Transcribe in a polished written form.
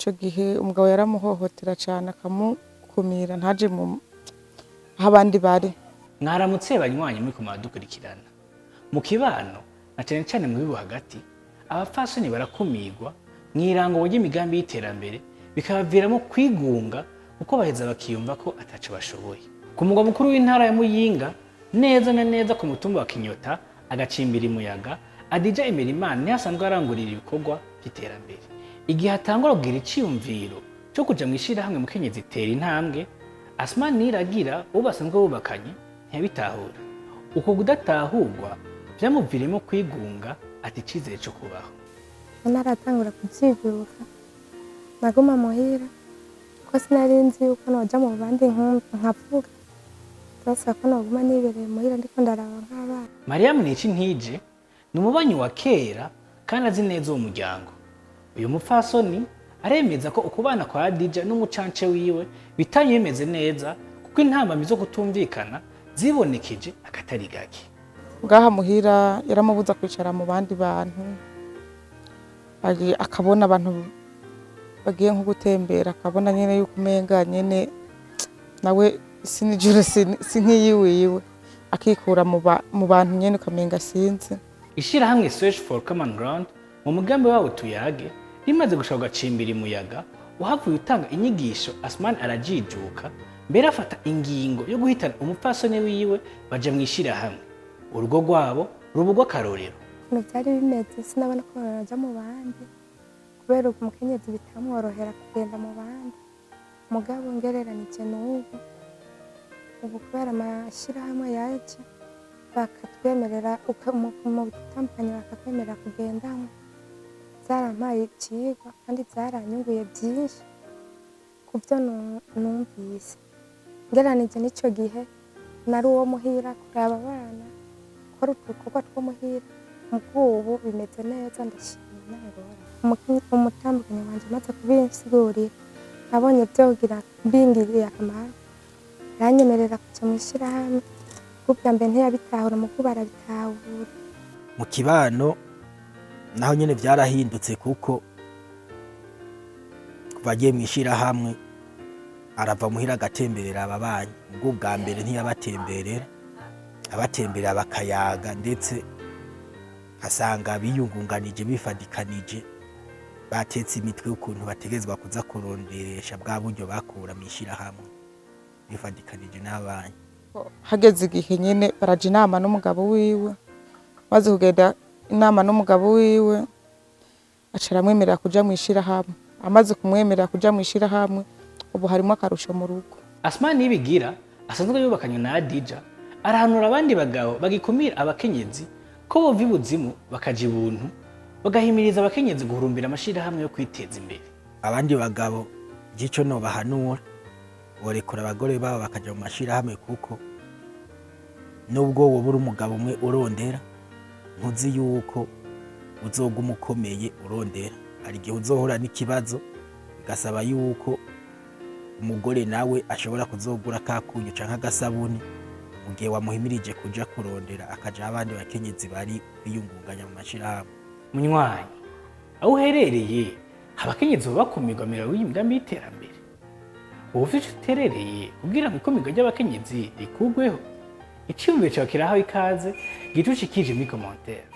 ico gihe umugabo yaramuhohotera cane akamukumira ntaje aho abandi bari. Mwaramutse banywanyi muri kumadukurikirana mu kibano na cane cane mu bibo hagati abapfasoni barakumirwa mwirango ry'imigambi y'iterambere bikabaviramo kwigunga kuko baheza bakiyumva ko ataco bashoboye. Ku mugwa mukuru w'intara ya Muyinga neza na neza ku mutumba wa Kinyota agacimbira imuyaga Adija Emerimana ni hasanzwe arangurira ibikorwa by'iterambere. Igihe hatangura kugira iciyumviro cyo kuja mwishira hamwe mukenyezi itera intambwe Asmani Niragira ubu basanzwe bubakanye ntiyabitahura. Uko kudatahurwa vyamuviremo kwigunga ati icizere cyo kubaho. Naratangura kuvyibuka naguma muhira ko sinari nzi yuko noja mu bandi nkavuga basa ko naguma nibereye muhira ndiko ndaraba nk'abana. Mariam Nicintije ni umubanyi wa kera kandi azi neza uwo muryango. Uyu mupfasoni aremeza ko ukubana kwa Adija n'umucance wiwe bitanye bimeze neza kuko intambamyi zo kutumvikana zibonekeje akatari gake. Ngaha muhira yaramubuza kwicara mu bandi bantu, akabona abantu bagiye nko gutembera akabona nyene yuko umenga nyene nawe sinijure sinkiyiwiwe akikura mu bantu nyene ukamenga sinzi. Ishirahamwe Search for Common Ground mu mugambi wabo tuyage rimaze gushaka gacimbira imuyaga uhavuye utanga inyigisho Asmani arajijuka mbere afata ingingo yo guhitana umupfasoni wiwe baja mwishirahamwe. Urugo rwabo rubugwa karorero. Byari bimeze sinabona ko baraja mu bandi kubera uko umukenyezi bitamworohera kugenda mu bandi. Mugabo ngereranije n'ubu ubu kubera amashirahamwe yaje bakatwemerera mu bitandukanye bakatwemerera kugendamo zarampaye icigwa kandi zaranyunguye byinshi ku byo numvise. Ngereranije n'ico gihe nari uwo muhira kuraba abana kora udukorwa two muhira mugubu bimeze neza ndashima ngora umutambukanye wanje maze kubinsigurira nabonye byogira bingiriye akamaro yanyemerera kuja mwishirahamwe kubwa mbe ntiyabitahura mu kubara bitahura. Mu kibano naho nyene vyarahindutse kuko kuvagiye mwishirahamwe arava muhira agatemberera ababanyi ubwo bwa mbere ntiyabatemberera abatemberera bakayaga ndetse asanga biyungunganije bifadikanije batetse imitwe ukuntu bategezwa kuza kuronderesha bwa buryo bakura mwishirahamwe bifadikanije n'abanyi. Hageze igihe nyene baraja inama n'umugabo wiwe maze kugenda inama n'umugabo wiwe acaramwemerera kuja mwishirahamwe. Amaze kumwemerera kuja mwishirahamwe ubu harimo akarusho mu rugo. Asmani Nibigira asanzwe yubakanye na Adija arahanura abandi bagabo bagikumira abakenyezi ko bova ibuzimu bakaja ibuntu bagahimiriza abakenyezi guhurumbira amashirahamwe yo kwiteza imbere. Abandi bagabo gico no bahanura borekura abagore babo bakaja mu mashirahamwe kuko nubwo wobura umugabo umwe urondera ntuzi yuko uzoguma ukomeye urondera. Hari igihe uzohura n'ikibazo bigasaba yuko umugore nawe ashobora kuzogura kakunyu canke agasabuni mu gihe wamuhimirije kuja kurondera akaja abandi bakenyezi bari biyungunganya mu mashirahamwe. Munywanyi aho uherereye abakenyezi bakumirwa mirawo y'imigambi y'iterambere. Ubu ufite uterereye kugira ngo ikomirwa ry'abakenyezi rikugweho. Iciyumviro cyawe kirahawe ikaze gicucikije muri commentaire.